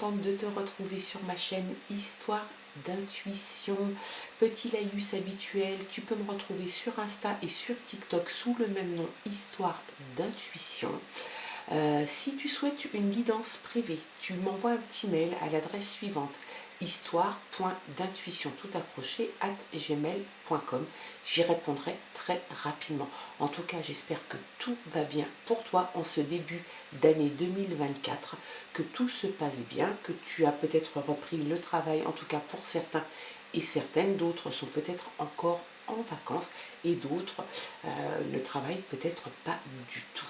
contente de te retrouver sur ma chaîne Histoire d'intuition. Petit laïus habituel, tu peux me retrouver sur Insta et sur TikTok sous le même nom, Histoire d'intuition. Si tu souhaites une guidance privée, tu m'envoies un petit mail à l'adresse suivante: histoire.d'intuition tout accroché @gmail.com. J'y répondrai très rapidement. En tout cas, j'espère que tout va bien pour toi en ce début d'année 2024, que tout se passe bien, que tu as peut-être repris le travail, en tout cas pour certains et certaines. D'autres sont peut-être encore en vacances et d'autres ne travaillent peut-être pas du tout.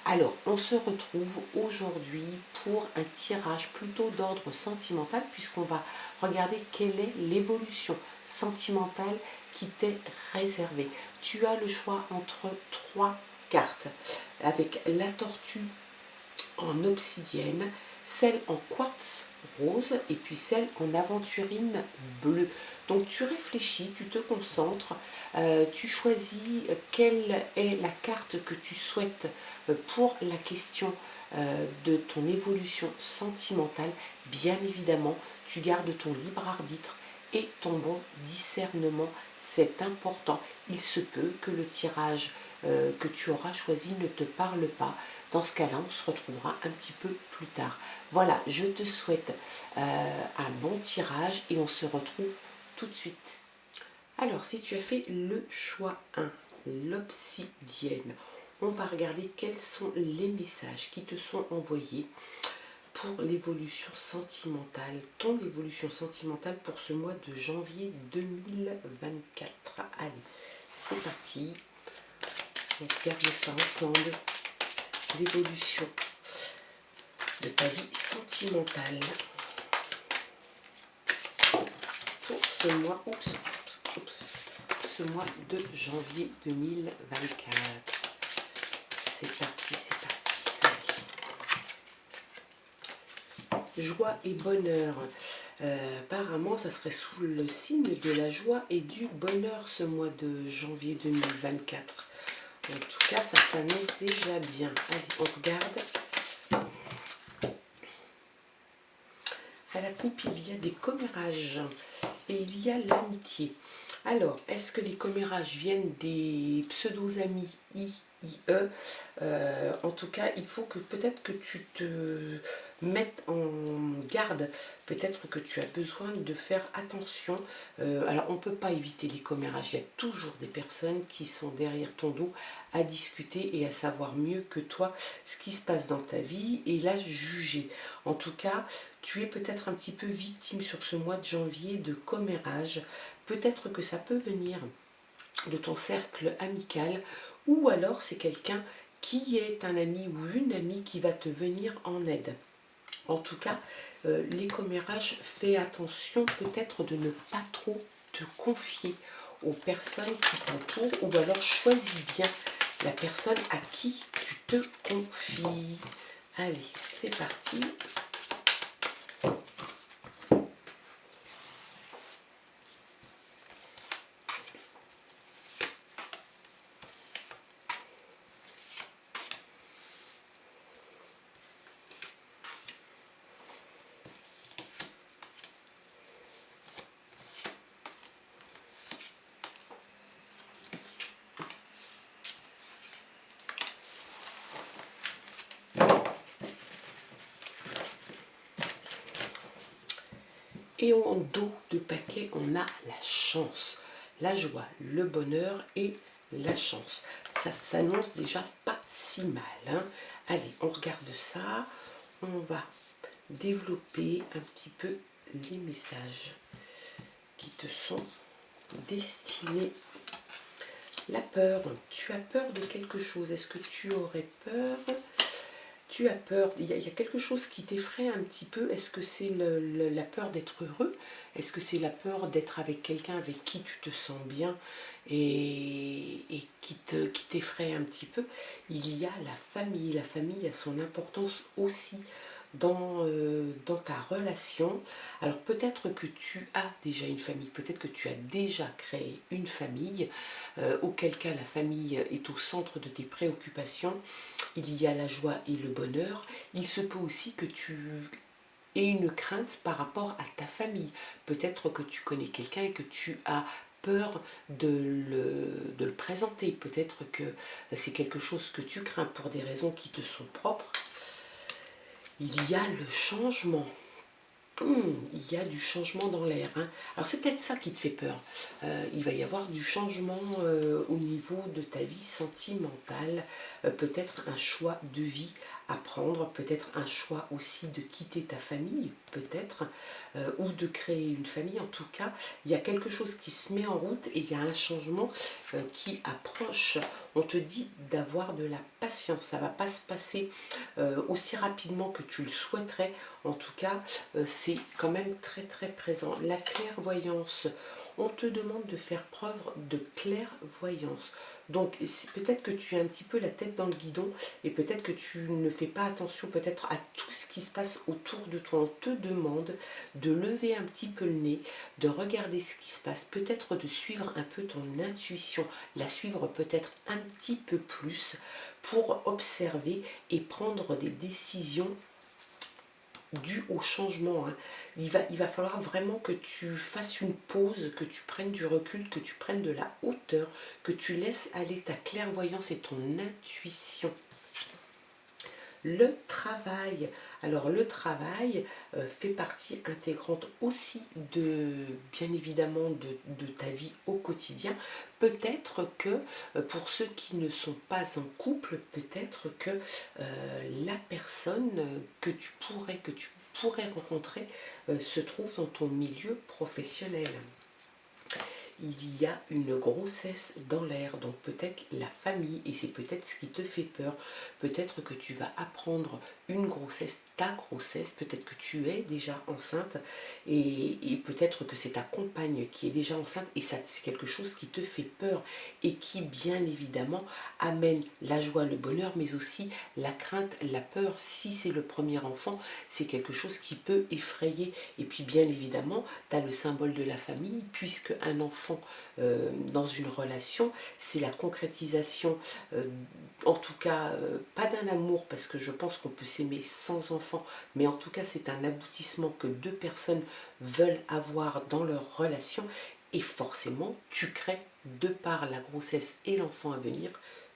Alors, on se retrouve aujourd'hui pour un tirage plutôt d'ordre sentimental, puisqu'on va regarder quelle est l'évolution sentimentale qui t'est réservée. Tu as le choix entre trois cartes, avec la tortue en obsidienne, celle en quartz rose et puis celle en aventurine bleue. Donc tu réfléchis, tu te concentres, tu choisis quelle est la carte que tu souhaites pour la question de ton évolution sentimentale. Bien évidemment, tu gardes ton libre arbitre et ton bon discernement. C'est important. Il se peut que le tirage que tu auras choisi ne te parle pas. Dans ce cas-là, on se retrouvera un petit peu plus tard. Voilà, je te souhaite un bon tirage et on se retrouve tout de suite. Alors, si tu as fait le choix 1, l'obsidienne, on va regarder quels sont les messages qui te sont envoyés pour l'évolution sentimentale, ton évolution sentimentale pour ce mois de janvier 2024. Allez, c'est parti. On regarde ça ensemble. L'évolution de ta vie sentimentale pour ce mois, ce mois de janvier 2024. C'est parti, c'est parti. Allez. Joie et bonheur. Apparemment, ça serait sous le signe de la joie et du bonheur ce mois de janvier 2024. En tout cas, ça s'annonce déjà bien. Allez, on regarde. À la coupe, il y a des commérages et il y a l'amitié. Alors, est-ce que les commérages viennent des pseudo-amis IE? En tout cas, il faut que peut-être que tu te mettes en garde. Peut-être que tu as besoin de faire attention. Alors, on ne peut pas éviter les commérages. Il y a toujours des personnes qui sont derrière ton dos à discuter et à savoir mieux que toi ce qui se passe dans ta vie et la juger. En tout cas, tu es peut-être un petit peu victime sur ce mois de janvier de commérages. Peut-être que ça peut venir de ton cercle amical, ou alors c'est quelqu'un qui est un ami ou une amie qui va te venir en aide. En tout cas, les commérages, fais attention peut-être de ne pas trop te confier aux personnes qui t'entourent, ou alors choisis bien la personne à qui tu te confies. Allez, c'est parti. Et en dos de paquet, on a la chance, la joie, le bonheur et la chance. Ça s'annonce déjà pas si mal. Hein. Allez, on regarde ça. On va développer un petit peu les messages qui te sont destinés. La peur. Tu as peur de quelque chose. Est-ce que tu aurais peur ? Tu as peur, il y a quelque chose qui t'effraie un petit peu. Est-ce que c'est la peur d'être heureux? Est-ce que c'est la peur d'être avec quelqu'un avec qui tu te sens bien et qui t'effraie un petit peu? Il y a la famille. La famille a son importance aussi dans ta relation. Alors peut-être que tu as déjà une famille, peut-être que tu as déjà créé une famille, auquel cas la famille est au centre de tes préoccupations. Il y a la joie et le bonheur. Il se peut aussi que tu et une crainte par rapport à ta famille. Peut-être que tu connais quelqu'un et que tu as peur de le présenter. Peut-être que c'est quelque chose que tu crains pour des raisons qui te sont propres. Il y a le changement. Il y a du changement dans l'air. Hein. Alors c'est peut-être ça qui te fait peur. Il va y avoir du changement au niveau de ta vie sentimentale. Peut-être un choix de vie à prendre. Peut-être un choix aussi de quitter ta famille. Peut-être. Ou de créer une famille. En tout cas, il y a quelque chose qui se met en route et il y a un changement qui approche. On te dit d'avoir de la patience. Ça ne va pas se passer aussi rapidement que tu le souhaiterais. En tout cas, c'est quand même très très présent. La clairvoyance, on te demande de faire preuve de clairvoyance. Donc peut-être que tu as un petit peu la tête dans le guidon et peut-être que tu ne fais pas attention peut-être à tout ce qui se passe autour de toi. On te demande de lever un petit peu le nez, de regarder ce qui se passe, peut-être de suivre un peu ton intuition, la suivre peut-être un petit peu plus pour observer et prendre des décisions dû au changement. Hein. Il va falloir vraiment que tu fasses une pause, que tu prennes du recul, que tu prennes de la hauteur, que tu laisses aller ta clairvoyance et ton intuition. Le travail. Alors le travail fait partie intégrante aussi de, bien évidemment, de ta vie au quotidien. Peut-être que pour ceux qui ne sont pas en couple, peut-être que la personne que tu pourrais rencontrer se trouve dans ton milieu professionnel. Il y a une grossesse dans l'air, donc peut-être la famille, et c'est peut-être ce qui te fait peur. Peut-être que tu vas apprendre une grossesse, ta grossesse, peut-être que tu es déjà enceinte, et peut-être que c'est ta compagne qui est déjà enceinte, et ça c'est quelque chose qui te fait peur, et qui bien évidemment amène la joie, le bonheur, mais aussi la crainte, la peur. Si c'est le premier enfant, c'est quelque chose qui peut effrayer, et puis bien évidemment, tu as le symbole de la famille, puisque un enfant dans une relation, c'est la concrétisation, en tout cas pas d'un amour, parce que je pense qu'on peut s'aimer sans enfant, mais en tout cas c'est un aboutissement que deux personnes veulent avoir dans leur relation, et forcément tu crées, de par la grossesse et l'enfant à venir,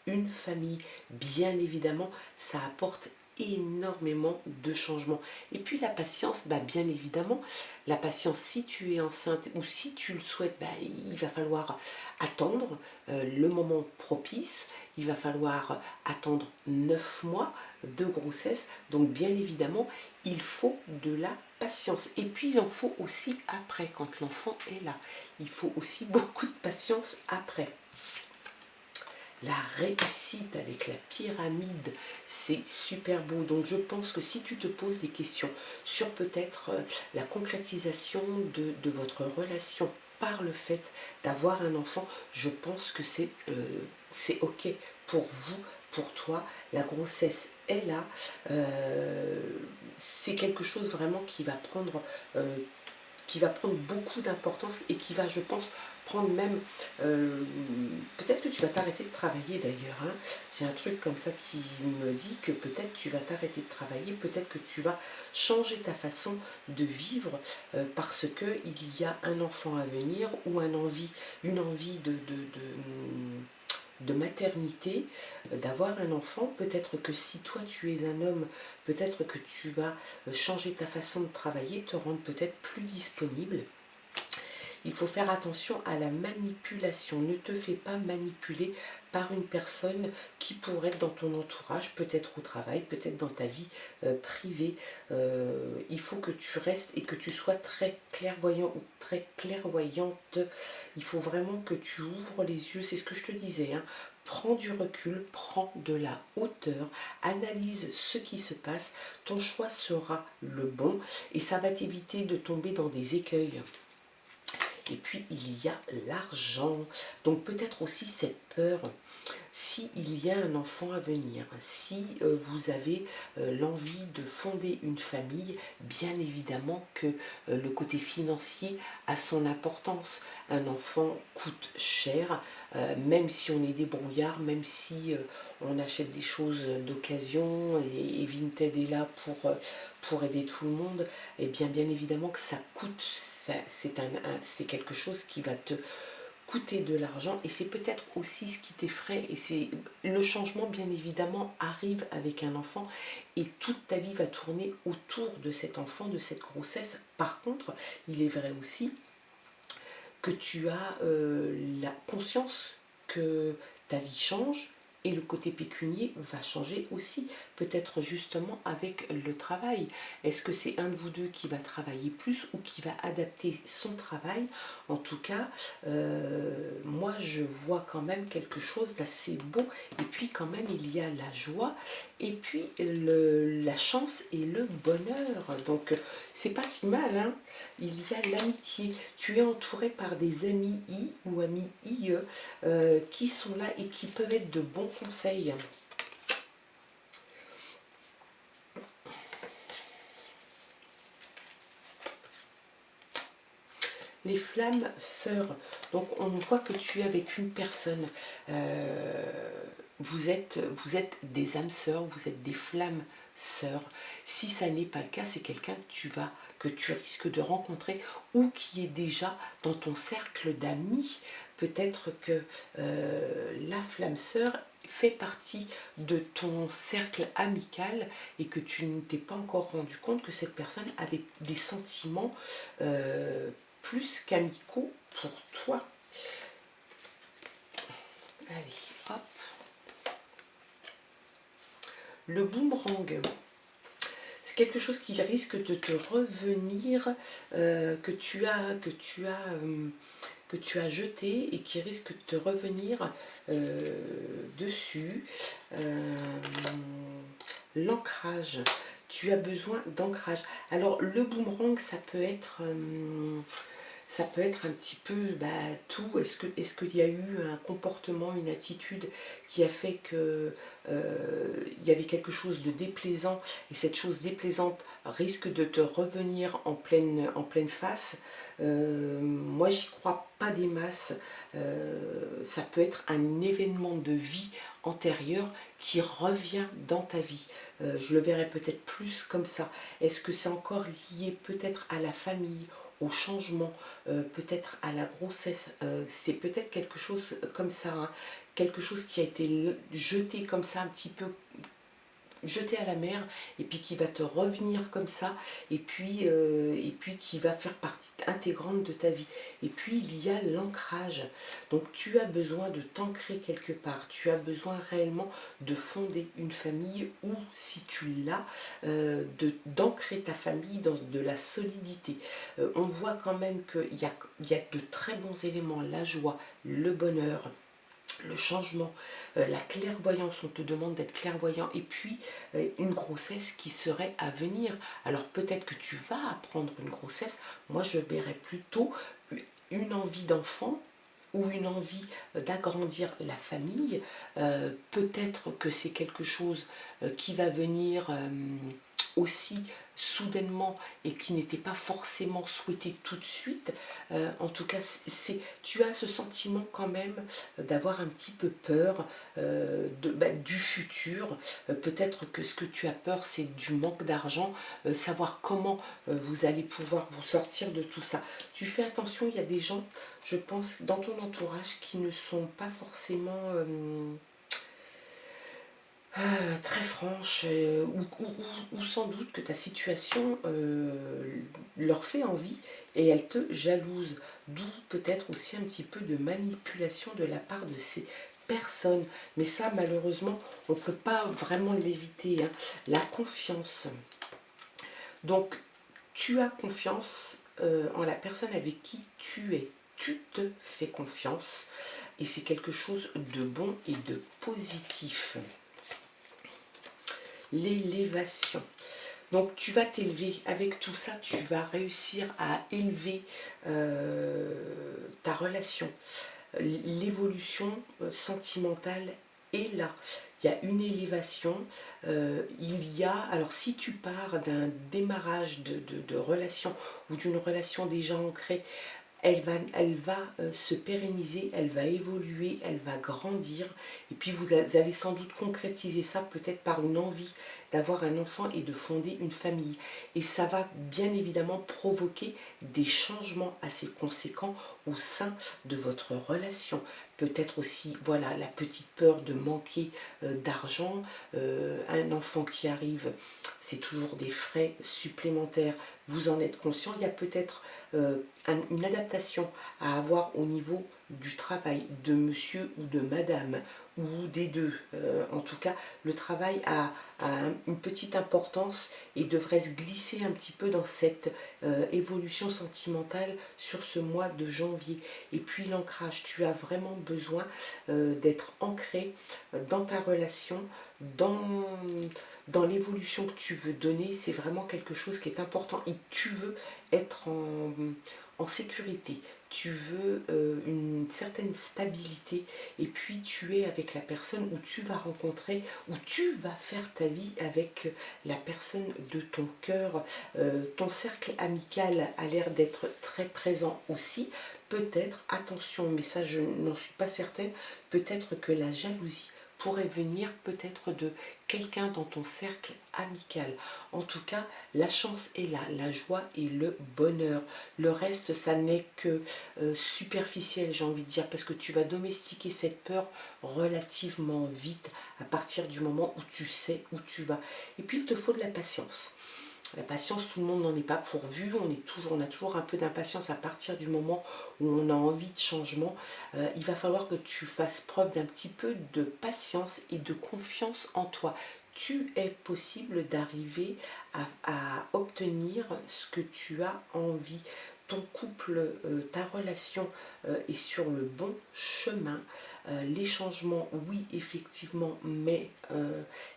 une famille. Bien évidemment, ça apporte énormément de changements. Et puis la patience, bah bien évidemment, la patience, si tu es enceinte ou si tu le souhaites, bah, il va falloir attendre le moment propice, il va falloir attendre 9 mois de grossesse, donc bien évidemment, il faut de la patience. Et puis il en faut aussi après, quand l'enfant est là. Il faut aussi beaucoup de patience après. La réussite avec la pyramide, c'est super beau. Donc je pense que si tu te poses des questions sur peut-être la concrétisation de votre relation par le fait d'avoir un enfant, je pense que c'est ok pour vous, pour toi. La grossesse est là. C'est quelque chose vraiment euh, qui va prendre beaucoup d'importance et qui va, je pense, prendre même... peut-être que tu vas t'arrêter de travailler d'ailleurs. Hein. J'ai un truc comme ça qui me dit que peut-être tu vas t'arrêter de travailler, peut-être que tu vas changer ta façon de vivre parce qu'il y a un enfant à venir ou une envie de maternité, d'avoir un enfant. Peut-être que si toi tu es un homme, peut-être que tu vas changer ta façon de travailler, te rendre peut-être plus disponible. Il faut faire attention à la manipulation. Ne te fais pas manipuler par une personne qui pourrait être dans ton entourage, peut-être au travail, peut-être dans ta vie privée. Il faut que tu restes et que tu sois très clairvoyant ou très clairvoyante. Il faut vraiment que tu ouvres les yeux, c'est ce que je te disais. Hein. Prends du recul, prends de la hauteur, analyse ce qui se passe. Ton choix sera le bon et ça va t'éviter de tomber dans des écueils. Et puis il y a l'argent. Donc peut-être aussi cette peur. Si il y a un enfant à venir, si vous avez l'envie de fonder une famille, bien évidemment que le côté financier a son importance. Un enfant coûte cher, même si on est débrouillard, même si on achète des choses d'occasion et Vinted est là pour aider tout le monde, et bien évidemment que ça coûte, c'est quelque chose qui va te coûter de l'argent et c'est peut-être aussi ce qui t'effraie et c'est le changement bien évidemment arrive avec un enfant et toute ta vie va tourner autour de cet enfant, de cette grossesse. Par contre, il est vrai aussi que tu as la conscience que ta vie change et le côté pécunier va changer aussi, peut-être justement avec le travail. Est-ce que c'est un de vous deux qui va travailler plus ou qui va adapter son travail? En tout cas, moi je vois quand même quelque chose d'assez beau et puis quand même il y a la joie et puis la chance et le bonheur. Donc c'est pas si mal, hein. Il y a l'amitié. Tu es entouré par des amis I ou amis IE qui sont là et qui peuvent être de bons conseils. Les flammes sœurs. Donc on voit que tu es avec une personne. Vous êtes des âmes sœurs, vous êtes des flammes sœurs. Si ça n'est pas le cas, c'est quelqu'un que tu risques de rencontrer ou qui est déjà dans ton cercle d'amis. Peut-être que la flamme sœur fait partie de ton cercle amical et que tu ne t'es pas encore rendu compte que cette personne avait des sentiments plus qu'amicaux pour toi. Allez, hop. Le boomerang, c'est quelque chose qui risque de te revenir, que tu as jeté et qui risque de te revenir dessus. L'ancrage, tu as besoin d'ancrage. Alors le boomerang, ça peut être un petit peu tout. Est-ce qu'il y a eu un comportement, une attitude qui a fait que il y avait quelque chose de déplaisant et cette chose déplaisante risque de te revenir en pleine face. Moi, j'y crois pas des masses. Ça peut être un événement de vie antérieur qui revient dans ta vie. Je le verrais peut-être plus comme ça. Est-ce que c'est encore lié peut-être à la famille, au changement, peut-être à la grossesse, c'est peut-être quelque chose comme ça, hein, quelque chose qui a été jeté comme ça un petit peu jeté à la mer et puis qui va te revenir comme ça et puis qui va faire partie intégrante de ta vie. Et puis il y a l'ancrage, donc tu as besoin de t'ancrer quelque part, tu as besoin réellement de fonder une famille ou si tu l'as, d'ancrer ta famille dans de la solidité. On voit quand même qu'il y a de très bons éléments, la joie, le bonheur, le changement, la clairvoyance, on te demande d'être clairvoyant, et puis une grossesse qui serait à venir. Alors peut-être que tu vas apprendre une grossesse, moi je verrais plutôt une envie d'enfant ou une envie d'agrandir la famille. Peut-être que c'est quelque chose qui va venir aussi soudainement et qui n'était pas forcément souhaité tout de suite. En tout cas, tu as ce sentiment quand même d'avoir un petit peu peur du futur. Peut-être que ce que tu as peur, c'est du manque d'argent, savoir comment vous allez pouvoir vous sortir de tout ça. Tu fais attention, il y a des gens, je pense, dans ton entourage qui ne sont pas forcément très franches ou sans doute que ta situation leur fait envie et elles te jalousent. D'où peut-être aussi un petit peu de manipulation de la part de ces personnes. Mais ça, malheureusement, on ne peut pas vraiment l'éviter, hein. La confiance. Donc, tu as confiance en la personne avec qui tu es. Tu te fais confiance et c'est quelque chose de bon et de positif. L'élévation. Donc tu vas t'élever, avec tout ça, tu vas réussir à élever ta relation. L'évolution sentimentale est là. Il y a une élévation, il y a, alors si tu pars d'un démarrage de relation ou d'une relation déjà ancrée, elle va se pérenniser, elle va évoluer, elle va grandir. Et puis vous allez sans doute concrétiser ça peut-être par une envie d'avoir un enfant et de fonder une famille. Et ça va bien évidemment provoquer des changements assez conséquents au sein de votre relation. Peut-être aussi, voilà, la petite peur de manquer d'argent. Un enfant qui arrive, c'est toujours des frais supplémentaires. Vous en êtes conscient. Il y a peut-être une adaptation à avoir au niveau du travail de monsieur ou de madame ou des deux. En tout cas, le travail a une petite importance et devrait se glisser un petit peu dans cette évolution sentimentale sur ce mois de janvier. Et puis l'ancrage, tu as vraiment besoin d'être ancré dans ta relation, dans l'évolution que tu veux donner. C'est vraiment quelque chose qui est important et tu veux être en sécurité, tu veux une certaine stabilité et puis tu es avec la personne où tu vas rencontrer, où tu vas faire ta vie avec la personne de ton cœur. Ton cercle amical a l'air d'être très présent aussi. Peut-être, attention, mais ça je n'en suis pas certaine, peut-être que la jalousie pourrait venir peut-être de quelqu'un dans ton cercle amical. En tout cas, la chance est là, la joie et le bonheur. Le reste, ça n'est que superficiel, j'ai envie de dire, parce que tu vas domestiquer cette peur relativement vite à partir du moment où tu sais où tu vas. Et puis, il te faut de la patience. La patience, tout le monde n'en est pas pourvu. On a toujours un peu d'impatience à partir du moment où on a envie de changement. Il va falloir que tu fasses preuve d'un petit peu de patience et de confiance en toi. Tu es possible d'arriver à obtenir ce que tu as envie. Ton couple, ta relation est sur le bon chemin. Les changements, oui, effectivement, mais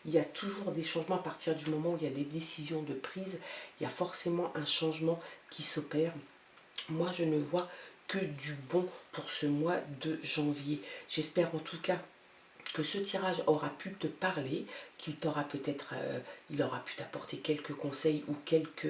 il y a toujours des changements à partir du moment où il y a des décisions de prise. Il y a forcément un changement qui s'opère. Moi, je ne vois que du bon pour ce mois de janvier. J'espère en tout cas que ce tirage aura pu te parler, qu'il t'aura peut-être, il aura pu t'apporter quelques conseils ou quelques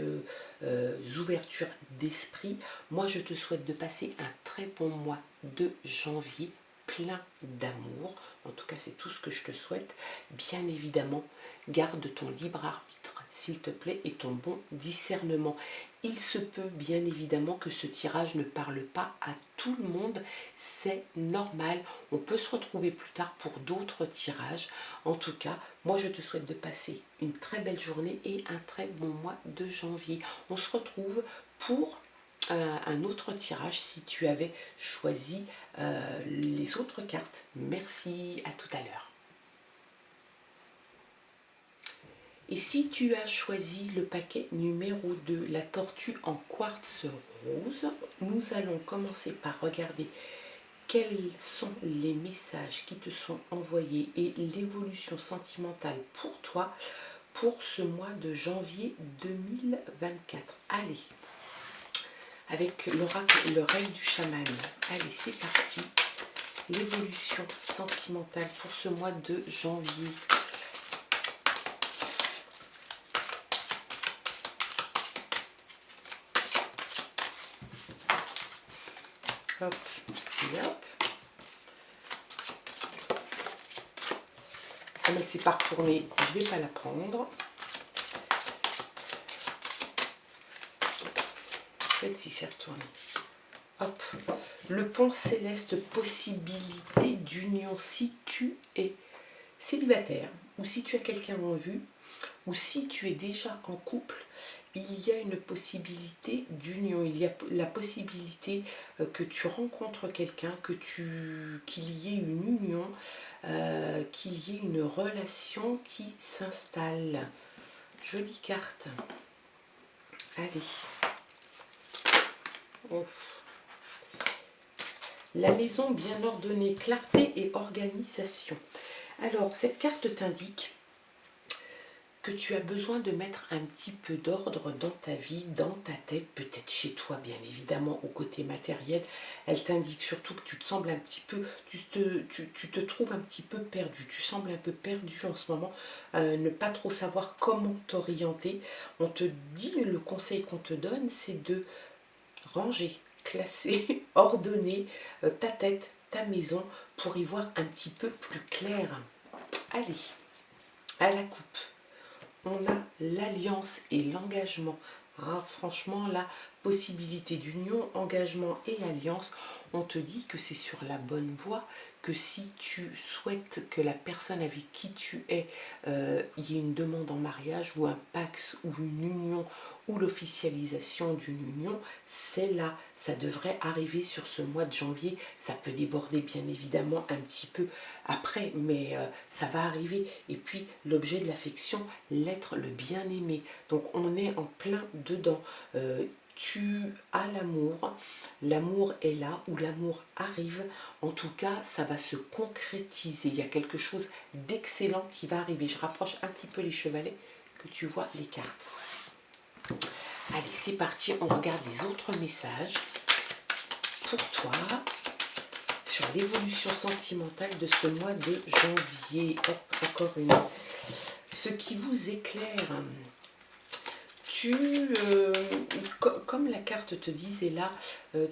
ouvertures d'esprit. Moi, je te souhaite de passer un très bon mois de janvier, plein d'amour. En tout cas, c'est tout ce que je te souhaite. Bien évidemment, garde ton libre arbitre, s'il te plaît, et ton bon discernement. Il se peut bien évidemment que ce tirage ne parle pas à tout le monde, c'est normal. On peut se retrouver plus tard pour d'autres tirages. En tout cas, moi je te souhaite de passer une très belle journée et un très bon mois de janvier. On se retrouve pour un autre tirage si tu avais choisi les autres cartes. Merci, à tout à l'heure. Et si tu as choisi le paquet numéro 2, la tortue en quartz rose, nous allons commencer par regarder quels sont les messages qui te sont envoyés et l'évolution sentimentale pour toi pour ce mois de janvier 2024. Allez, avec l'oracle, le règne du chaman. Allez, c'est parti. L'évolution sentimentale pour ce mois de janvier. Hop, et hop. Comme elle s'est pas retournée, je ne vais pas la prendre. Celle-ci s'est retournée. Hop. Le pont céleste, possibilité d'union si tu es célibataire ou si tu as quelqu'un en vue ou si tu es déjà en couple. Il y a une possibilité d'union, il y a la possibilité que tu rencontres quelqu'un, qu'il y ait une union, qu'il y ait une relation qui s'installe. Jolie carte. Allez. Ouf. La maison bien ordonnée, clarté et organisation. Alors, cette carte t'indique que tu as besoin de mettre un petit peu d'ordre dans ta vie, dans ta tête, peut-être chez toi bien évidemment, au côté matériel. Elle t'indique surtout que tu te sembles un petit peu, tu te trouves un petit peu perdu, tu sembles un peu perdu en ce moment, ne pas trop savoir comment t'orienter. On te dit, le conseil qu'on te donne, c'est de ranger, classer, ordonner ta tête, ta maison, pour y voir un petit peu plus clair. Allez, à la coupe, on a l'alliance et l'engagement. Ah, franchement, la possibilité d'union, engagement et alliance, on te dit que c'est sur la bonne voie, que si tu souhaites que la personne avec qui tu es, y ait une demande en mariage ou un pax ou une union ou l'officialisation d'une union, c'est là, ça devrait arriver sur ce mois de janvier. Ça peut déborder bien évidemment un petit peu après, mais ça va arriver. Et puis l'objet de l'affection, l'être, le bien-aimé. Donc on est en plein dedans. Tu as l'amour, l'amour est là, ou l'amour arrive, en tout cas ça va se concrétiser, il y a quelque chose d'excellent qui va arriver. Je rapproche un petit peu les chevalets, que tu vois les cartes. Allez, c'est parti, on regarde les autres messages pour toi sur l'évolution sentimentale de ce mois de janvier. Hop, encore une. Ce qui vous éclaire, comme la carte te disait là,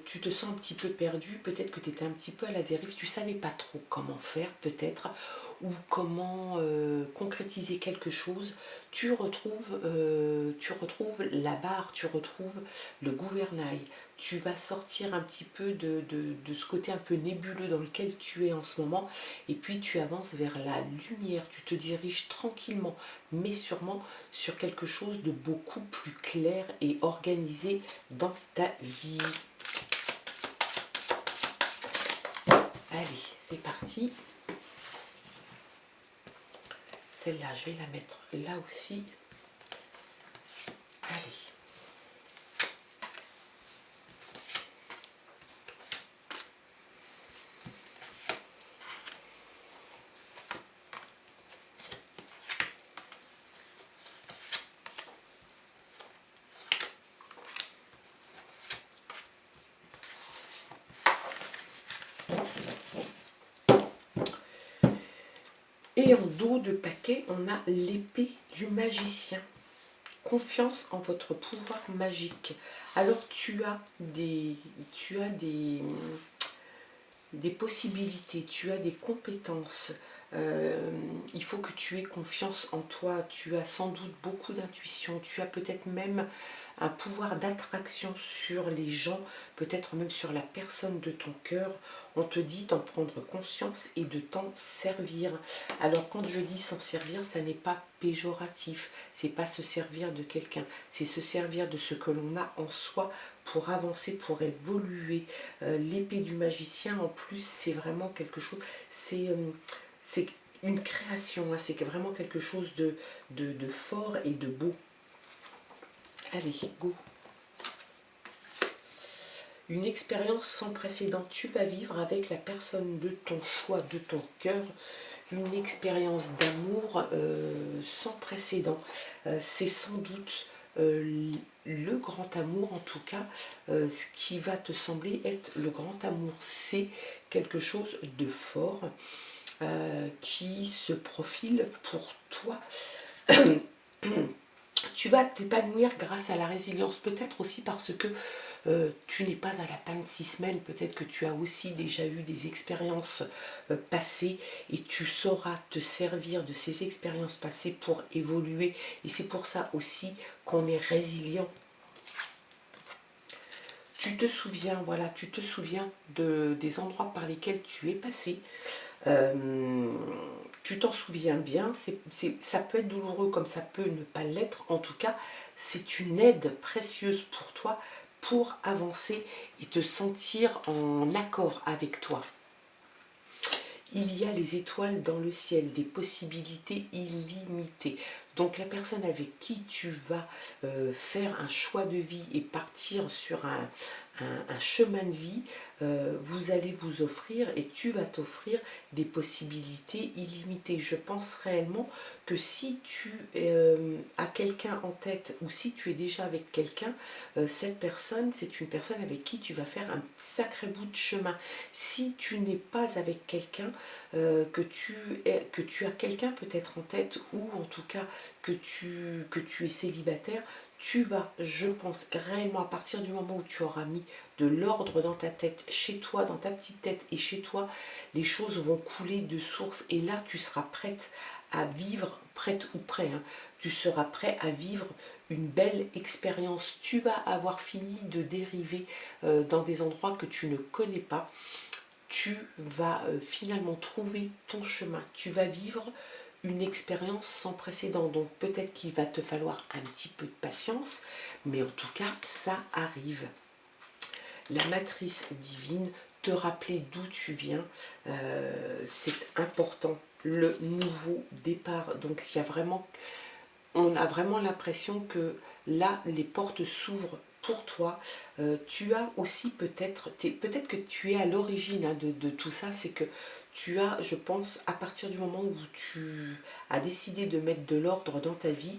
tu te sens un petit peu perdu, peut-être que tu étais un petit peu à la dérive, tu ne savais pas trop comment faire peut-être, ou comment concrétiser quelque chose. Tu retrouves la barre, tu retrouves le gouvernail. Tu vas sortir un petit peu de ce côté un peu nébuleux dans lequel tu es en ce moment, et puis tu avances vers la lumière, tu te diriges tranquillement mais sûrement sur quelque chose de beaucoup plus clair et organisé dans ta vie. Allez, c'est parti. Celle-là, je vais la mettre là aussi. Allez. Et en dos de paquet, on a l'épée du magicien. Confiance en votre pouvoir magique. Alors tu as des possibilités, tu as des compétences. Il faut que tu aies confiance en toi. Tu as sans doute beaucoup d'intuition. Tu as peut-être même un pouvoir d'attraction sur les gens, peut-être même sur la personne de ton cœur. On te dit d'en prendre conscience et de t'en servir. Alors quand je dis s'en servir, ça n'est pas péjoratif. C'est pas se servir de quelqu'un. C'est se servir de ce que l'on a en soi pour avancer, pour évoluer. L'épée du magicien, en plus, c'est vraiment quelque chose, c'est une création, hein, c'est vraiment quelque chose de fort et de beau. Allez, go. Une expérience sans précédent, tu vas vivre avec la personne de ton choix, de ton cœur, une expérience d'amour sans précédent. C'est sans doute le grand amour, en tout cas, ce qui va te sembler être le grand amour, c'est quelque chose de fort qui se profile pour toi. Tu vas t'épanouir grâce à la résilience, peut-être aussi parce que tu n'es pas à la peine 6 semaines, peut-être que tu as aussi déjà eu des expériences passées et tu sauras te servir de ces expériences passées pour évoluer, et c'est pour ça aussi qu'on est résilient. Tu te souviens, voilà, tu te souviens des endroits par lesquels tu es passé. Tu t'en souviens bien, ça peut être douloureux comme ça peut ne pas l'être. En tout cas, c'est une aide précieuse pour toi pour avancer et te sentir en accord avec toi. Il y a les étoiles dans le ciel, des possibilités illimitées. Donc la personne avec qui tu vas faire un choix de vie et partir sur un chemin de vie, vous allez vous offrir et tu vas t'offrir des possibilités illimitées. Je pense réellement que si tu as quelqu'un en tête ou si tu es déjà avec quelqu'un, cette personne, c'est une personne avec qui tu vas faire un sacré bout de chemin. Si tu n'es pas avec quelqu'un, que tu as quelqu'un peut-être en tête ou en tout cas que tu es célibataire, tu vas, je pense, réellement à partir du moment où tu auras mis de l'ordre dans ta tête, chez toi, dans ta petite tête et chez toi, les choses vont couler de source et là tu seras prête à vivre, prête ou prêt, hein, tu seras prêt à vivre une belle expérience. Tu vas avoir fini de dériver dans des endroits que tu ne connais pas. Tu vas finalement trouver ton chemin. Tu vas vivre une expérience sans précédent. Donc peut-être qu'il va te falloir un petit peu de patience, mais en tout cas, ça arrive. La matrice divine, te rappeler d'où tu viens, c'est important. Le nouveau départ. Donc il y a vraiment, on a vraiment l'impression que là, les portes s'ouvrent pour toi. Tu as aussi peut-être que tu es à l'origine hein, de tout ça, c'est que tu as, je pense, à partir du moment où tu as décidé de mettre de l'ordre dans ta vie,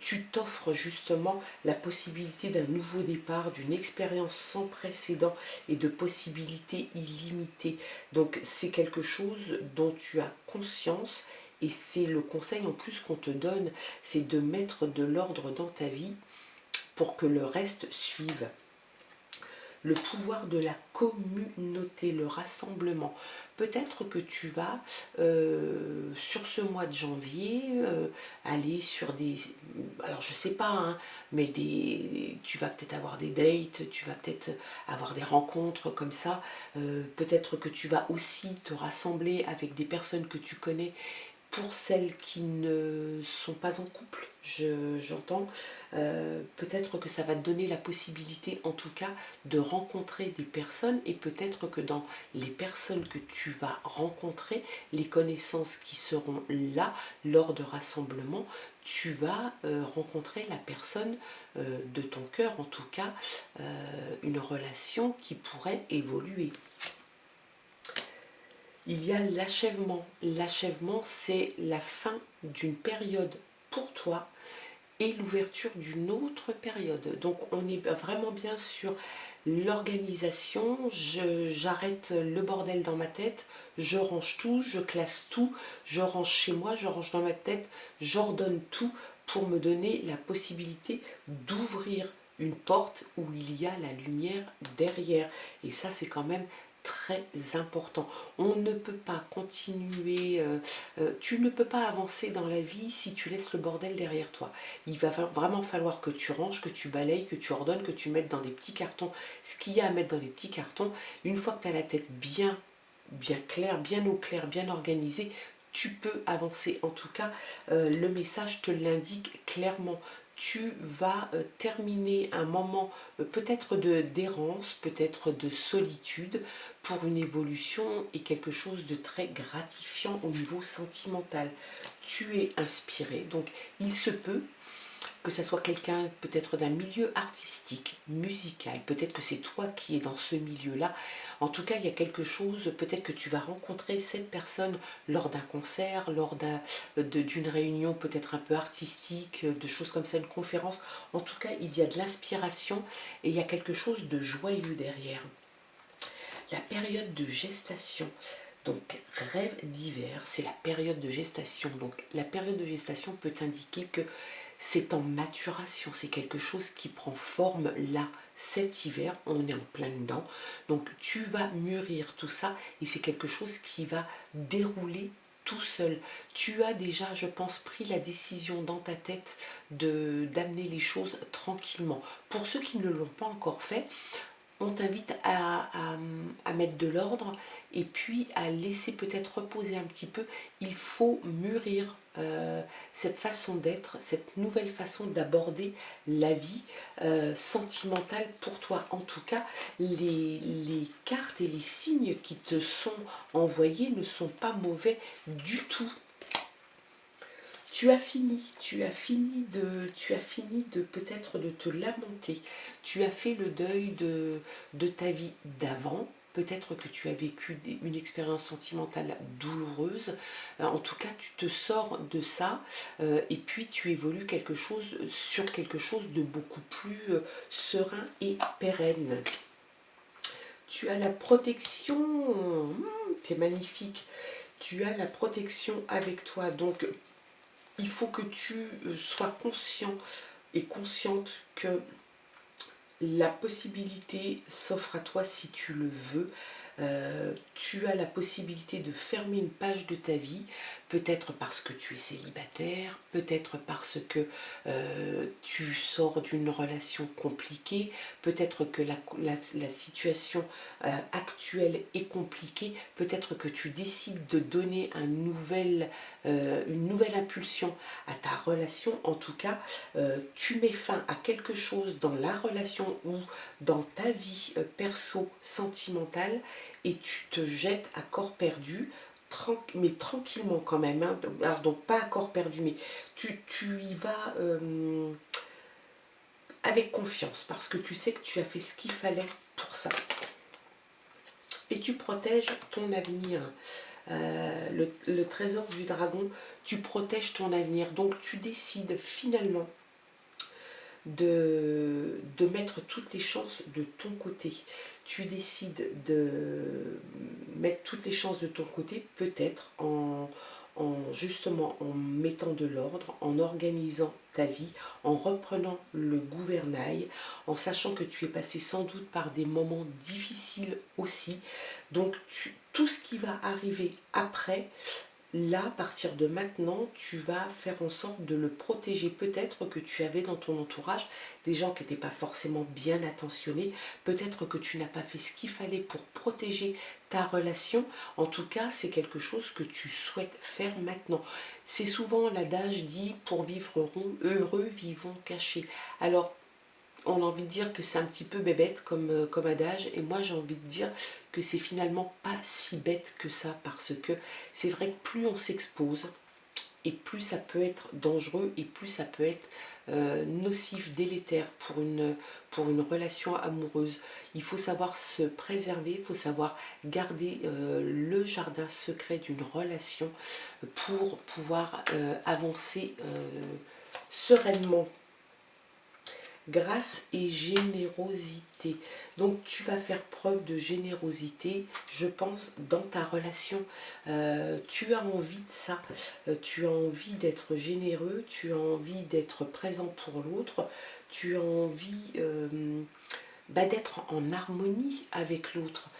tu t'offres justement la possibilité d'un nouveau départ, d'une expérience sans précédent et de possibilités illimitées. Donc c'est quelque chose dont tu as conscience et c'est le conseil en plus qu'on te donne, c'est de mettre de l'ordre dans ta vie pour que le reste suive. Le pouvoir de la communauté, le rassemblement. Peut-être que tu vas, sur ce mois de janvier, aller sur des... Alors je sais pas, hein, mais tu vas peut-être avoir des dates, tu vas peut-être avoir des rencontres comme ça. Peut-être que tu vas aussi te rassembler avec des personnes que tu connais pour celles qui ne sont pas en couple, j'entends, peut-être que ça va te donner la possibilité en tout cas de rencontrer des personnes et peut-être que dans les personnes que tu vas rencontrer, les connaissances qui seront là lors de rassemblements, tu vas rencontrer la personne de ton cœur, en tout cas une relation qui pourrait évoluer. Il y a l'achèvement. L'achèvement, c'est la fin d'une période pour toi et l'ouverture d'une autre période. Donc on est vraiment bien sur l'organisation. J'arrête le bordel dans ma tête, je range tout, je classe tout, je range chez moi, je range dans ma tête, j'ordonne tout pour me donner la possibilité d'ouvrir une porte où il y a la lumière derrière. Et ça, c'est quand même très important. On ne peut pas continuer, tu ne peux pas avancer dans la vie si tu laisses le bordel derrière toi. Il va vraiment falloir que tu ranges, que tu balayes, que tu ordonnes, que tu mettes dans des petits cartons ce qu'il y a à mettre dans les petits cartons. Une fois que tu as la tête bien claire, bien au clair, bien organisée, tu peux avancer. En tout cas, le message te l'indique clairement. Tu vas terminer un moment peut-être d'errance, peut-être de solitude pour une évolution et quelque chose de très gratifiant au niveau sentimental. Tu es inspiré, donc il se peut que ça soit quelqu'un peut-être d'un milieu artistique, musical, peut-être que c'est toi qui es dans ce milieu-là. En tout cas, il y a quelque chose, peut-être que tu vas rencontrer cette personne lors d'un concert, lors d'une réunion peut-être un peu artistique, de choses comme ça, une conférence. En tout cas, il y a de l'inspiration et il y a quelque chose de joyeux derrière. La période de gestation. Donc, rêve d'hiver, c'est la période de gestation. Donc, la période de gestation peut indiquer que c'est en maturation, c'est quelque chose qui prend forme là, cet hiver, on est en plein dedans. Donc, tu vas mûrir tout ça et c'est quelque chose qui va dérouler tout seul. Tu as déjà, je pense, pris la décision dans ta tête d'amener les choses tranquillement. Pour ceux qui ne l'ont pas encore fait, on t'invite à mettre de l'ordre et puis à laisser peut-être reposer un petit peu. Il faut mûrir cette façon d'être, cette nouvelle façon d'aborder la vie sentimentale pour toi. En tout cas, les cartes et les signes qui te sont envoyés ne sont pas mauvais du tout. tu as fini de peut-être de te lamenter. Tu as fait le deuil de ta vie d'avant. Peut-être que tu as vécu une expérience sentimentale douloureuse. En tout cas, tu te sors de ça et puis tu évolues sur quelque chose de beaucoup plus serein et pérenne. Tu as la protection, c'est magnifique. Tu as la protection avec toi. Donc, il faut que tu sois conscient et consciente que la possibilité s'offre à toi si tu le veux. Tu as la possibilité de fermer une page de ta vie, peut-être parce que tu es célibataire, peut-être parce que tu sors d'une relation compliquée, peut-être que la situation actuelle est compliquée, peut-être que tu décides de donner une nouvelle impulsion à ta relation. En tout cas, tu mets fin à quelque chose dans la relation ou dans ta vie perso sentimentale et tu te jettes à corps perdu, mais tranquillement quand même, hein. Alors donc pas à corps perdu, mais tu y vas avec confiance parce que tu sais que tu as fait ce qu'il fallait pour ça. Et tu protèges ton avenir. Le trésor du dragon, tu protèges ton avenir. Donc tu décides finalement de mettre toutes les chances de ton côté. Tu décides de mettre toutes les chances de ton côté, peut-être justement en mettant de l'ordre, en organisant ta vie, en reprenant le gouvernail, en sachant que tu es passé sans doute par des moments difficiles aussi. Donc tout ce qui va arriver après, là, à partir de maintenant, tu vas faire en sorte de le protéger. Peut-être que tu avais dans ton entourage des gens qui n'étaient pas forcément bien attentionnés. Peut-être que tu n'as pas fait ce qu'il fallait pour protéger ta relation. En tout cas, c'est quelque chose que tu souhaites faire maintenant. C'est souvent l'adage dit « pour vivre heureux, vivons cachés ». Alors, on a envie de dire que c'est un petit peu bébête comme adage, et moi j'ai envie de dire que c'est finalement pas si bête que ça, parce que c'est vrai que plus on s'expose, et plus ça peut être dangereux, et plus ça peut être nocif, délétère pour une relation amoureuse. Il faut savoir se préserver, il faut savoir garder le jardin secret d'une relation pour pouvoir avancer sereinement. Grâce et générosité. Donc tu vas faire preuve de générosité, je pense, dans ta relation. Tu as envie de ça, tu as envie d'être généreux, tu as envie d'être présent pour l'autre, tu as envie d'être en harmonie avec l'autre.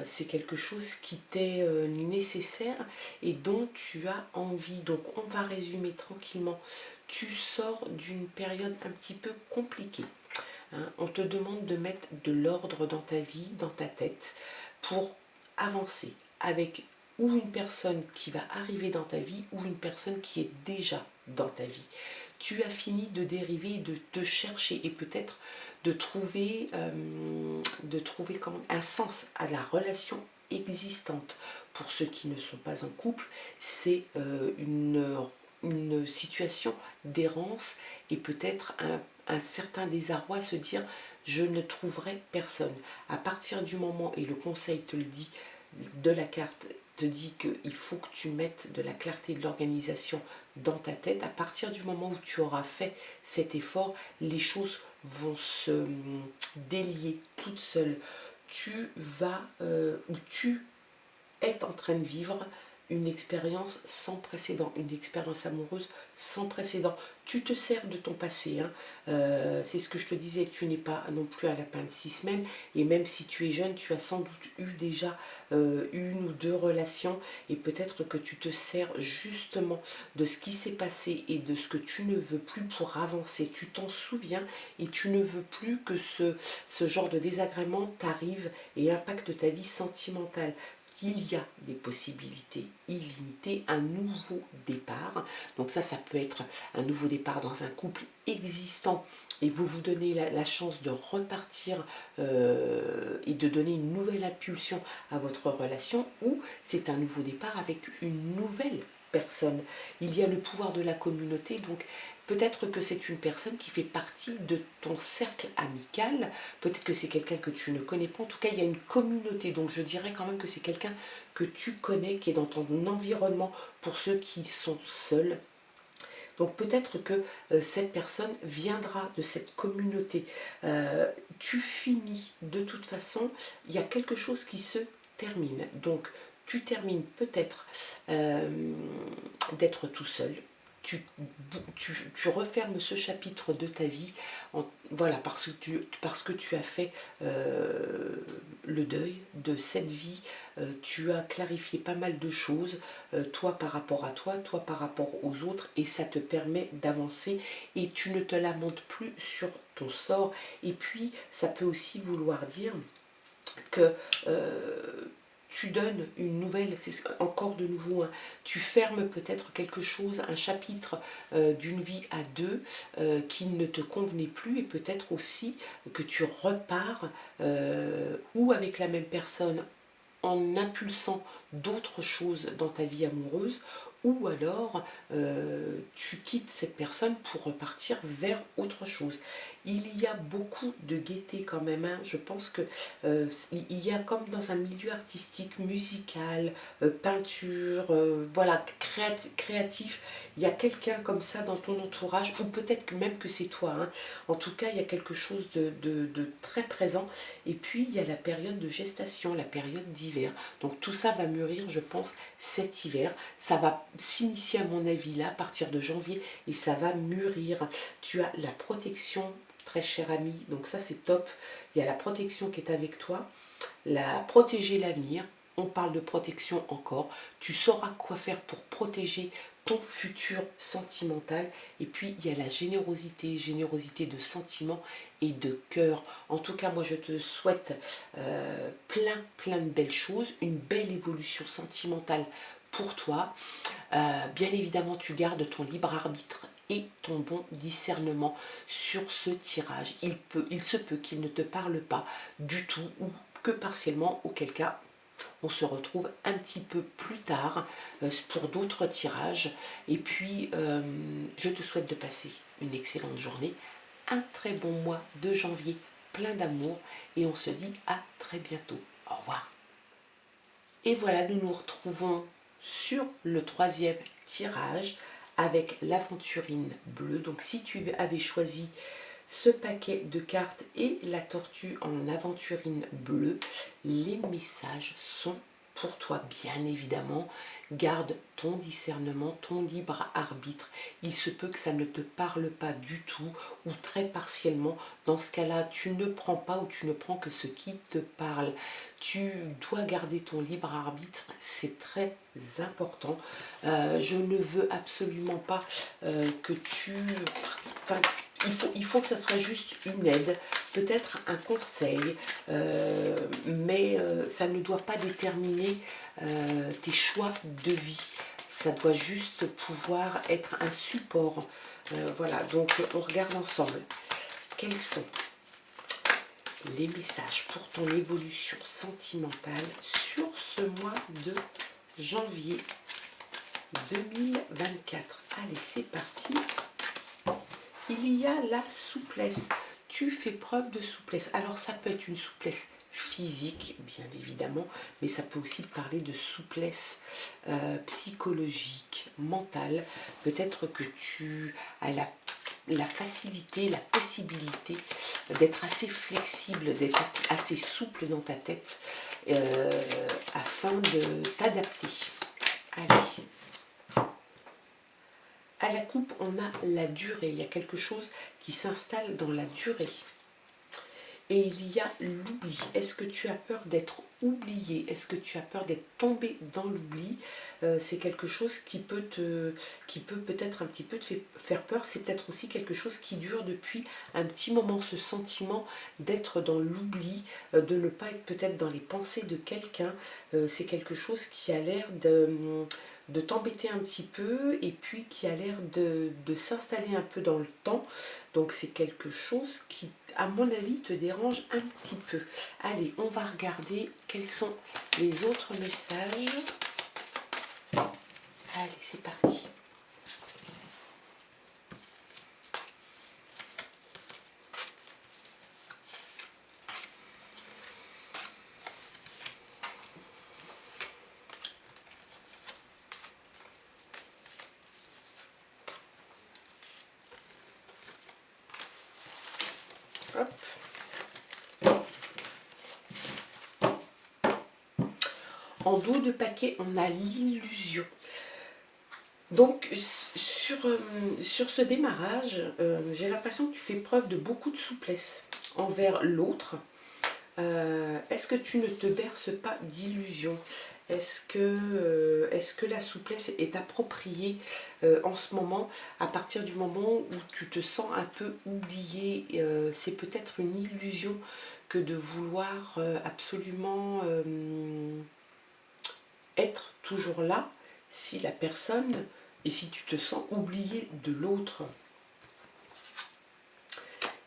C'est quelque chose qui t'est nécessaire et dont tu as envie. Donc on va résumer tranquillement. Tu sors d'une période un petit peu compliquée. Hein. On te demande de mettre de l'ordre dans ta vie, dans ta tête, pour avancer avec ou une personne qui va arriver dans ta vie ou une personne qui est déjà dans ta vie. Tu as fini de dériver, de te chercher et peut-être de trouver un sens à la relation existante. Pour ceux qui ne sont pas en couple, c'est une situation d'errance et peut-être un certain désarroi, se dire je ne trouverai personne. À partir du moment, et le conseil te le dit, de la carte te dit qu'il faut que tu mettes de la clarté et de l'organisation dans ta tête. À partir du moment où tu auras fait cet effort, les choses vont se délier toutes seules. Tu vas, ou tu es en train de vivre une expérience sans précédent, une expérience amoureuse sans précédent. Tu te sers de ton passé, hein. C'est ce que je te disais, tu n'es pas non plus à la fin de 6 semaines, et même si tu es jeune, tu as sans doute eu déjà une ou deux relations, et peut-être que tu te sers justement de ce qui s'est passé et de ce que tu ne veux plus pour avancer. Tu t'en souviens et tu ne veux plus que ce genre de désagrément t'arrive et impacte ta vie sentimentale. Il y a des possibilités illimitées, un nouveau départ. Donc ça peut être un nouveau départ dans un couple existant et vous vous donnez la chance de repartir et de donner une nouvelle impulsion à votre relation, ou c'est un nouveau départ avec une nouvelle personne. Il y a le pouvoir de la communauté, donc peut-être que c'est une personne qui fait partie de ton cercle amical, peut-être que c'est quelqu'un que tu ne connais pas, en tout cas il y a une communauté, donc je dirais quand même que c'est quelqu'un que tu connais, qui est dans ton environnement pour ceux qui sont seuls. Donc peut-être que cette personne viendra de cette communauté. Tu finis de toute façon, il y a quelque chose qui se termine. Donc tu termines peut-être d'être tout seul. Tu refermes ce chapitre de ta vie, voilà, parce que tu as fait le deuil de cette vie, tu as clarifié pas mal de choses, toi par rapport à toi, toi par rapport aux autres, et ça te permet d'avancer et tu ne te lamentes plus sur ton sort. Et puis ça peut aussi vouloir dire que tu donnes une nouvelle, c'est encore de nouveau, hein, tu fermes peut-être quelque chose, un chapitre d'une vie à deux qui ne te convenait plus, et peut-être aussi que tu repars ou avec la même personne en impulsant d'autres choses dans ta vie amoureuse, ou alors tu quittes cette personne pour repartir vers autre chose. Il y a beaucoup de gaieté quand même, hein. Je pense que il y a comme dans un milieu artistique, musical, peinture, voilà, créatif, il y a quelqu'un comme ça dans ton entourage, ou peut-être même que c'est toi, hein. En tout cas, il y a quelque chose de très présent. Et puis, il y a la période de gestation, la période d'hiver. Donc tout ça va mûrir, je pense, cet hiver. Ça va s'initier à mon avis là, à partir de janvier, et ça va mûrir. Tu as la protection, très cher ami, donc ça c'est top. Il y a la protection qui est avec toi, protéger l'avenir. On parle de protection encore. Tu sauras quoi faire pour protéger ton futur sentimental. Et puis il y a la générosité, générosité de sentiments et de cœur. En tout cas, moi je te souhaite plein de belles choses, une belle évolution sentimentale pour toi. Bien évidemment, tu gardes ton libre arbitre et ton bon discernement sur ce tirage. Il se peut qu'il ne te parle pas du tout ou que partiellement, auquel cas on se retrouve un petit peu plus tard pour d'autres tirages. Et puis, je te souhaite de passer une excellente journée, un très bon mois de janvier, plein d'amour, et on se dit à très bientôt. Au revoir. Et voilà, nous nous retrouvons sur le troisième tirage avec l'aventurine bleue. Donc si tu avais choisi ce paquet de cartes et la tortue en aventurine bleue, les messages sont pour toi, bien évidemment. Garde ton discernement, ton libre arbitre. Il se peut que ça ne te parle pas du tout ou très partiellement. Dans ce cas-là, tu ne prends pas ou tu ne prends que ce qui te parle. Tu dois garder ton libre arbitre, c'est très important. Je ne veux absolument pas que tu... Enfin, il faut que ça soit juste une aide, peut-être un conseil, mais ça ne doit pas déterminer tes choix de vie. Ça doit juste pouvoir être un support. Voilà, donc on regarde ensemble. Quels sont les messages pour ton évolution sentimentale sur ce mois de janvier 2024? Allez, c'est parti. Il y a la souplesse. Tu fais preuve de souplesse. Alors ça peut être une souplesse physique, bien évidemment, mais ça peut aussi parler de souplesse psychologique, mentale. Peut-être que tu as la facilité, la possibilité d'être assez flexible, d'être assez souple dans ta tête afin de t'adapter. Allez. À la coupe, on a la durée. Il y a quelque chose qui s'installe dans la durée. Et il y a l'oubli. Est-ce que tu as peur d'être oublié? Est-ce que tu as peur d'être tombé dans l'oubli? C'est quelque chose qui peut peut-être un petit peu te faire peur. C'est peut-être aussi quelque chose qui dure depuis un petit moment. Ce sentiment d'être dans l'oubli, de ne pas être peut-être dans les pensées de quelqu'un. C'est quelque chose qui a l'air de t'embêter un petit peu et puis qui a l'air de s'installer un peu dans le temps. Donc c'est quelque chose qui, à mon avis, te dérange un petit peu. Allez, on va regarder quels sont les autres messages. Allez, c'est parti. Hop. En dos de paquet, on a l'illusion. Donc, sur ce démarrage, j'ai l'impression que tu fais preuve de beaucoup de souplesse envers l'autre. Est-ce que tu ne te berces pas d'illusions? Est-ce que la souplesse est appropriée en ce moment, à partir du moment où tu te sens un peu oublié? C'est peut-être une illusion que de vouloir absolument être toujours là si la personne, et si tu te sens oublié de l'autre.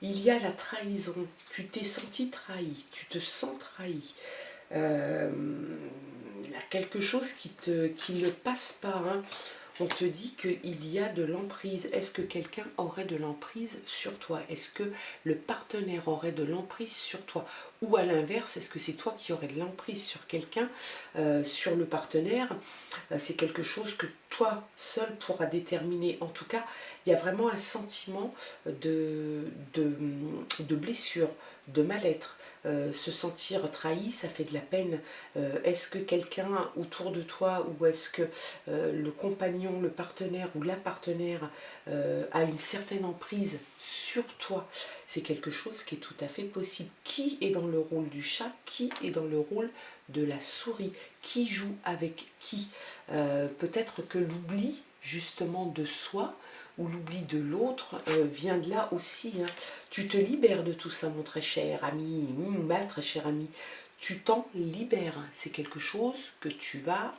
Il y a la trahison, tu t'es senti trahi, tu te sens trahi. Il y a quelque chose qui ne passe pas, hein. On te dit qu'il y a de l'emprise. Est-ce que quelqu'un aurait de l'emprise sur toi? Est-ce que le partenaire aurait de l'emprise sur toi? Ou à l'inverse, est-ce que c'est toi qui aurais de l'emprise sur quelqu'un, sur le partenaire? C'est quelque chose que toi seul pourras déterminer. En tout cas, il y a vraiment un sentiment de blessure, de mal-être. Se sentir trahi, ça fait de la peine. Est-ce que quelqu'un autour de toi, ou est-ce que le compagnon, le partenaire ou la partenaire a une certaine emprise sur toi? C'est quelque chose qui est tout à fait possible. Qui est dans le rôle du chat? Qui est dans le rôle de la souris? Qui joue avec qui? Peut-être que l'oubli justement de soi ou l'oubli de l'autre vient de là aussi, hein. Tu te libères de tout ça, mon très cher ami, ma très chère amie. Tu t'en libères. C'est quelque chose que tu vas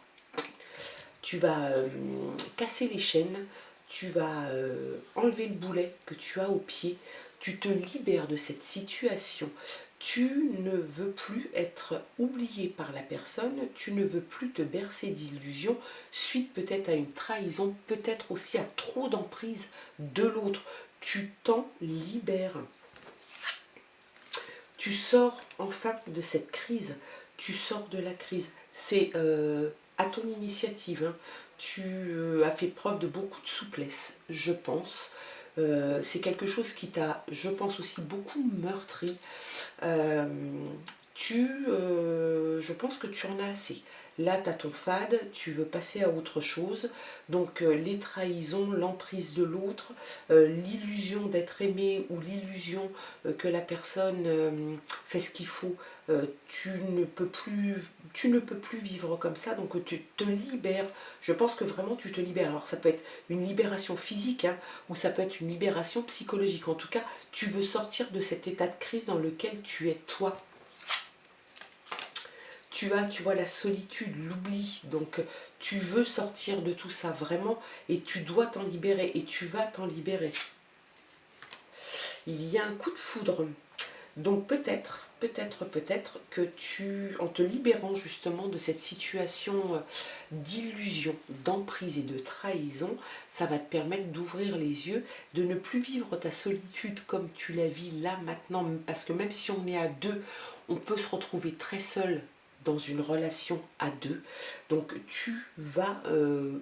casser les chaînes, tu vas enlever le boulet que tu as au pied, tu te libères de cette situation. Tu ne veux plus être oublié par la personne, tu ne veux plus te bercer d'illusions, suite peut-être à une trahison, peut-être aussi à trop d'emprise de l'autre. Tu t'en libères. Tu sors enfin de cette crise, tu sors de la crise. C'est à ton initiative, hein. Tu as fait preuve de beaucoup de souplesse, je pense. C'est quelque chose qui t'a, je pense aussi, beaucoup meurtri. Je pense que tu en as assez. Là, tu as ton fade, tu veux passer à autre chose. Donc, les trahisons, l'emprise de l'autre, l'illusion d'être aimé ou l'illusion que la personne fait ce qu'il faut, tu ne peux plus vivre comme ça. Donc, tu te libères. Je pense que vraiment, tu te libères. Alors, ça peut être une libération physique, hein, ou ça peut être une libération psychologique. En tout cas, tu veux sortir de cet état de crise dans lequel tu es toi. Tu vois, la solitude, l'oubli, donc tu veux sortir de tout ça vraiment, et tu dois t'en libérer, et tu vas t'en libérer. Il y a un coup de foudre, donc peut-être que en te libérant justement de cette situation d'illusion, d'emprise et de trahison, ça va te permettre d'ouvrir les yeux, de ne plus vivre ta solitude comme tu la vis là maintenant, parce que même si on est à deux, on peut se retrouver très seul dans une relation à deux. Donc tu vas,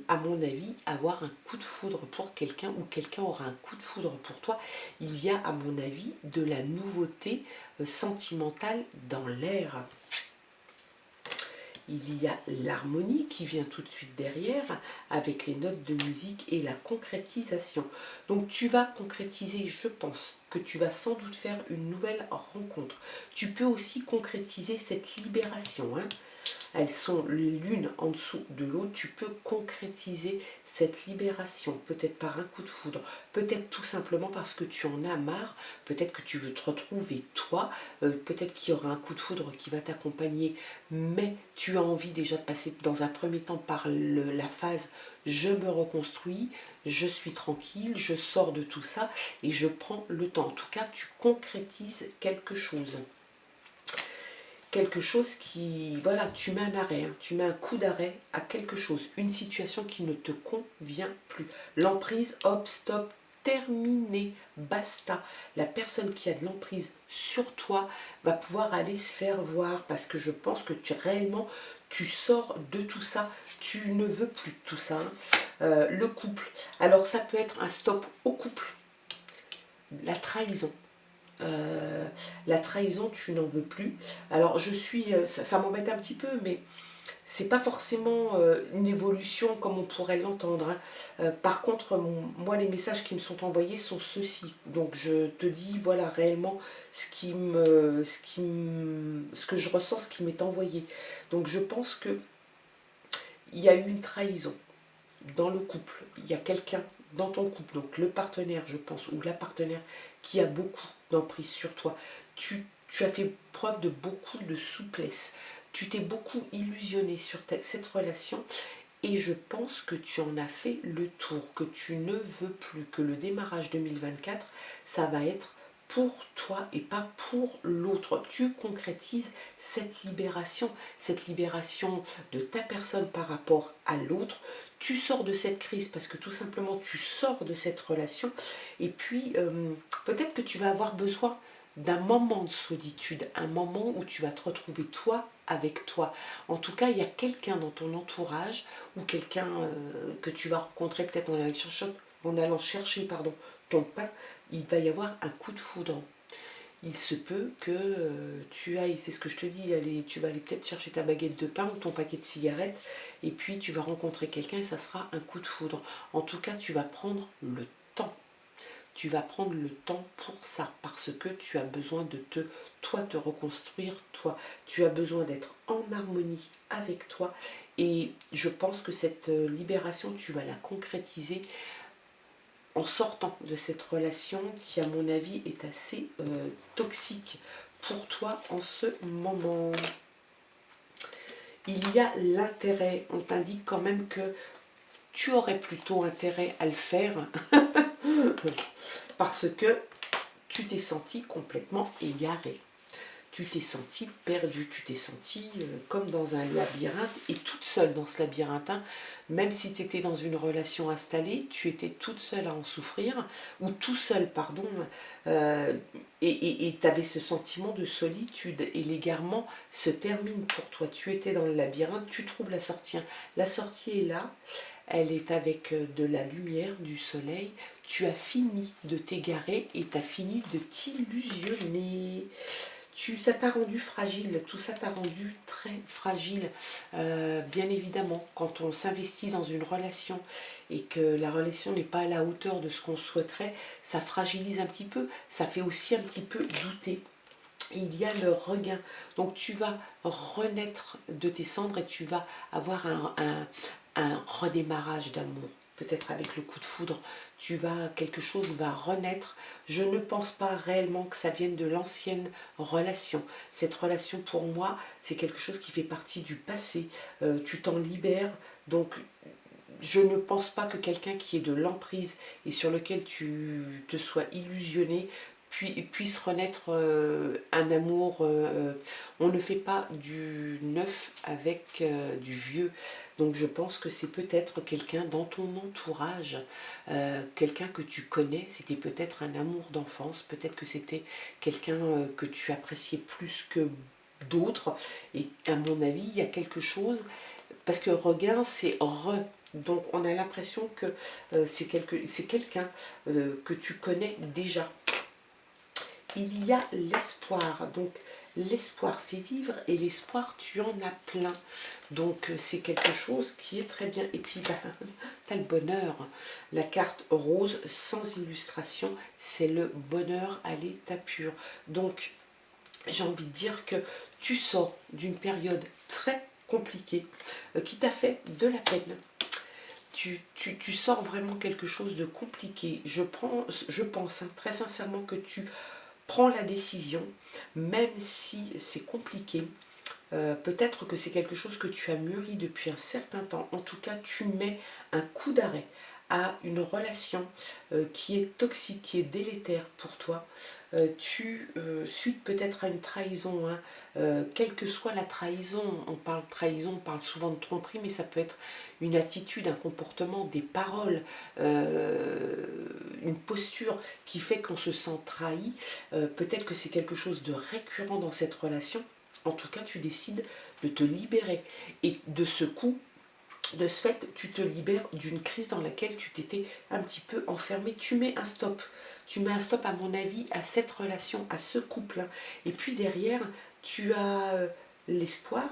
à mon avis, avoir un coup de foudre pour quelqu'un, ou quelqu'un aura un coup de foudre pour toi. Il y a, à mon avis, de la nouveauté sentimentale dans l'air. Il y a l'harmonie qui vient tout de suite derrière, avec les notes de musique et la concrétisation. Donc tu vas concrétiser, je pense que tu vas sans doute faire une nouvelle rencontre. Tu peux aussi concrétiser cette libération, hein. Elles sont l'une en dessous de l'autre. Tu peux concrétiser cette libération, peut-être par un coup de foudre, peut-être tout simplement parce que tu en as marre, peut-être que tu veux te retrouver toi, peut-être qu'il y aura un coup de foudre qui va t'accompagner, mais tu as envie déjà de passer dans un premier temps par la phase je me reconstruis, je suis tranquille, je sors de tout ça et je prends le temps. En tout cas, tu concrétises quelque chose. quelque chose qui, voilà, tu mets un arrêt, hein, tu mets un coup d'arrêt à quelque chose, une situation qui ne te convient plus. L'emprise, hop, stop, terminé, basta. La personne qui a de l'emprise sur toi va pouvoir aller se faire voir parce que je pense que réellement, tu sors de tout ça, tu ne veux plus de tout ça. Hein. Le couple, alors ça peut être un stop au couple, la trahison. La trahison, tu n'en veux plus. Alors je suis, ça m'embête un petit peu, mais c'est pas forcément une évolution comme on pourrait l'entendre. Hein. Par contre, moi, les messages qui me sont envoyés sont ceux-ci. Donc je te dis, voilà, réellement ce que je ressens, ce qui m'est envoyé. Donc je pense que il y a eu une trahison dans le couple. Il y a quelqu'un dans ton couple, donc le partenaire, je pense, ou la partenaire, qui a beaucoup d'emprise sur toi. Tu as fait preuve de beaucoup de souplesse. Tu t'es beaucoup illusionné sur cette relation et je pense que tu en as fait le tour, que tu ne veux plus, que le démarrage 2024, ça va être pour toi et pas pour l'autre. Tu concrétises cette libération de ta personne par rapport à l'autre. Tu sors de cette crise parce que tout simplement tu sors de cette relation et puis peut-être que tu vas avoir besoin d'un moment de solitude, un moment où tu vas te retrouver toi avec toi. En tout cas, il y a quelqu'un dans ton entourage ou quelqu'un que tu vas rencontrer peut-être en allant chercher pardon, ton pain, il va y avoir un coup de foudre. Il se peut que tu ailles, c'est ce que je te dis, tu vas aller peut-être chercher ta baguette de pain ou ton paquet de cigarettes et puis tu vas rencontrer quelqu'un et ça sera un coup de foudre. En tout cas, tu vas prendre le temps. Tu vas prendre le temps pour ça parce que tu as besoin de te reconstruire, toi. Tu as besoin d'être en harmonie avec toi et je pense que cette libération, tu vas la concrétiser en sortant de cette relation qui, à mon avis, est assez toxique pour toi en ce moment. Il y a l'intérêt, on t'indique quand même que tu aurais plutôt intérêt à le faire parce que tu t'es senti complètement égaré. Tu t'es senti perdu, tu t'es senti comme dans un labyrinthe et toute seule dans ce labyrinthe. Hein. Même si tu étais dans une relation installée, tu étais toute seule à en souffrir, ou tout seul, pardon, et tu avais ce sentiment de solitude et l'égarement se termine pour toi. Tu étais dans le labyrinthe, tu trouves la sortie. La sortie est là, elle est avec de la lumière, du soleil. Tu as fini de t'égarer et tu as fini de t'illusionner. Ça t'a rendu fragile, tout ça t'a rendu très fragile. Bien évidemment, quand on s'investit dans une relation et que la relation n'est pas à la hauteur de ce qu'on souhaiterait, ça fragilise un petit peu, ça fait aussi un petit peu douter. Il y a le regain. Donc tu vas renaître de tes cendres et tu vas avoir un redémarrage d'amour. Peut-être avec le coup de foudre, quelque chose va renaître. Je ne pense pas réellement que ça vienne de l'ancienne relation. Cette relation, pour moi, c'est quelque chose qui fait partie du passé. Tu t'en libères. Donc, je ne pense pas que quelqu'un qui ait de l'emprise et sur lequel tu te sois illusionné puisse renaître un amour. On ne fait pas du neuf avec du vieux. Donc je pense que c'est peut-être quelqu'un dans ton entourage, quelqu'un que tu connais, c'était peut-être un amour d'enfance, peut-être que c'était quelqu'un que tu appréciais plus que d'autres. Et à mon avis, il y a quelque chose, parce que regain, c'est donc on a l'impression que c'est quelqu'un que tu connais déjà. Il y a l'espoir. Donc l'espoir fait vivre et l'espoir tu en as plein. Donc c'est quelque chose qui est très bien. Et puis bah, tu as le bonheur. La carte rose sans illustration, c'est le bonheur à l'état pur. Donc j'ai envie de dire que tu sors d'une période très compliquée qui t'a fait de la peine. Tu sors vraiment quelque chose de compliqué. Je pense hein, très sincèrement que tu prends la décision, même si c'est compliqué. Peut-être que c'est quelque chose que tu as mûri depuis un certain temps. En tout cas, tu mets un coup d'arrêt à une relation qui est toxique, qui est délétère pour toi, suite peut-être à une trahison, hein, quelle que soit la trahison, on parle souvent de tromperie, mais ça peut être une attitude, un comportement, des paroles, une posture qui fait qu'on se sent trahi. Peut-être que c'est quelque chose de récurrent dans cette relation. En tout cas, tu décides de te libérer. Et de ce coup, de ce fait, tu te libères d'une crise dans laquelle tu t'étais un petit peu enfermé. Tu mets un stop. Tu mets un stop, à mon avis, à cette relation, à ce couple. Et puis derrière, tu as l'espoir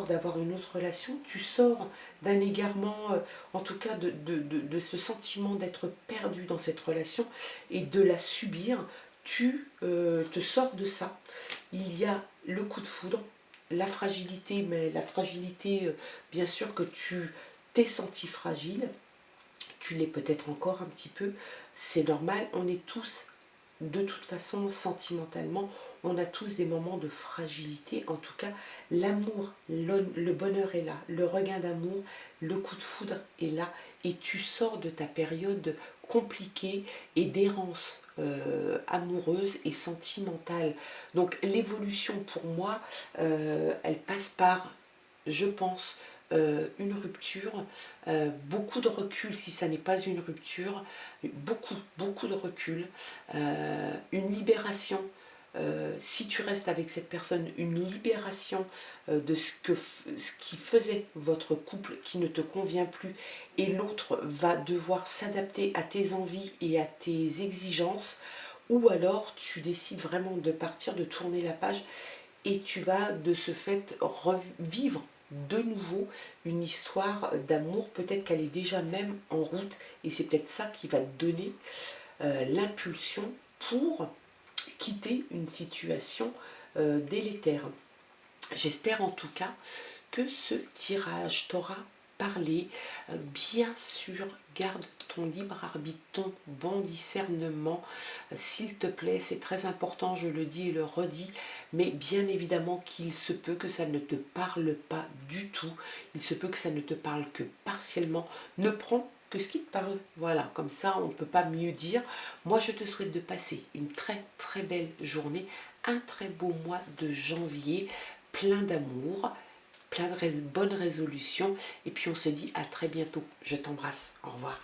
d'avoir une autre relation. Tu sors d'un égarement, en tout cas de ce sentiment d'être perdu dans cette relation et de la subir. Tu te sors de ça. Il y a le coup de foudre, la fragilité, mais la fragilité, bien sûr que tu t'es senti fragile, tu l'es peut-être encore un petit peu, c'est normal, on est tous, de toute façon, sentimentalement, on a tous des moments de fragilité. En tout cas, l'amour, le bonheur est là, le regain d'amour, le coup de foudre est là, et tu sors de ta période compliquée et d'errance amoureuse et sentimentale. Donc l'évolution pour moi, elle passe par, je pense, une rupture, beaucoup de recul si ça n'est pas une rupture, beaucoup de recul, une libération. Si tu restes avec cette personne, une libération de ce qui faisait votre couple qui ne te convient plus, et l'autre va devoir s'adapter à tes envies et à tes exigences, ou alors tu décides vraiment de partir, de tourner la page, et tu vas de ce fait revivre de nouveau une histoire d'amour. Peut-être qu'elle est déjà même en route, et c'est peut-être ça qui va te donner l'impulsion pour quitter une situation délétère. J'espère en tout cas que ce tirage t'aura parlé. Bien sûr, garde ton libre arbitre, ton bon discernement, s'il te plaît, c'est très important, je le dis et le redis, mais bien évidemment qu'il se peut que ça ne te parle pas du tout, il se peut que ça ne te parle que partiellement, ne prends que ce qui te parle, voilà, comme ça on ne peut pas mieux dire. Moi je te souhaite de passer une très très belle journée, un très beau mois de janvier, plein d'amour, plein de bonnes résolutions, et puis on se dit à très bientôt. Je t'embrasse, au revoir.